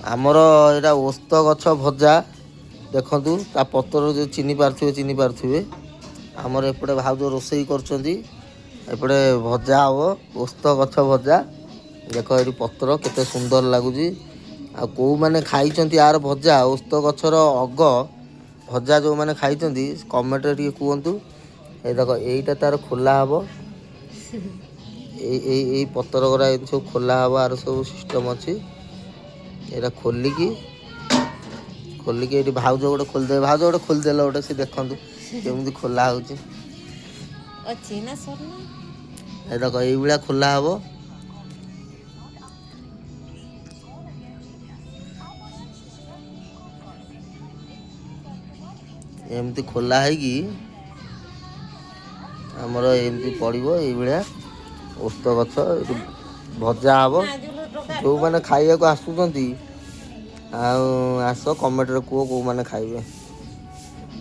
ଆମର ଏଇଟା ଓସ୍ତ ଗଛ ଭଜା ଦେଖନ୍ତୁ ତା ପତ୍ର ଯେଉଁ ଚିହ୍ନି ପାରୁଥିବେ ଆମର ଏପଟେ ଭାଉଜ ରୋଷେଇ କରୁଛନ୍ତି ଏପଟେ ଭଜା ହବ ଓସ୍ତ ଗଛ ଭଜା ଦେଖ ଏଠି ପତ୍ର କେତେ ସୁନ୍ଦର ଲାଗୁଛି ଆଉ କେଉଁମାନେ ଖାଇଛନ୍ତି ୟାର ଭଜା ଓସ୍ତ ଗଛର ଅଗ ଭଜା ଯେଉଁମାନେ ଖାଇଛନ୍ତି କମେଣ୍ଟରେ ଟିକେ କୁହନ୍ତୁ। ଏଇ ଦେଖ ଏଇଟା ତାର ଖୋଲା ହବ ଏଇ ପତର ଗୁଡ଼ା ଏମିତି ସବୁ ଖୋଲା ହବ ଆର ସବୁ ସିଷ୍ଟମ୍ ଅଛି ଏଇଟା ଖୋଲିକି ଏଇଠି ଭାଉଜ ଗୋଟେ ଖୋଲିଦେବେ ଭାଉଜ ଗୋଟେ ଖୋଲିଦେଲ ଗୋଟେ ସେ ଦେଖନ୍ତୁ କେମିତି ଖୋଲା ହେଉଛି ଅଛି ନା ସରିଲା ଏ ଦେଖ ଏଇଭଳିଆ ଖୋଲା ହବ ଏମିତି ଖୋଲା ହେଇକି ଆମର ଏମିତି ପଡ଼ିବ ଏଇଭଳିଆ ଓସ୍ତ ଗଛ ଏଠି ଭଜା ହବ ଯେଉଁମାନେ ଖାଇବାକୁ ଆସୁଛନ୍ତି ଆଉ ଆସ କମେଣ୍ଟରେ କୁହ କେଉଁମାନେ ଖାଇବେ।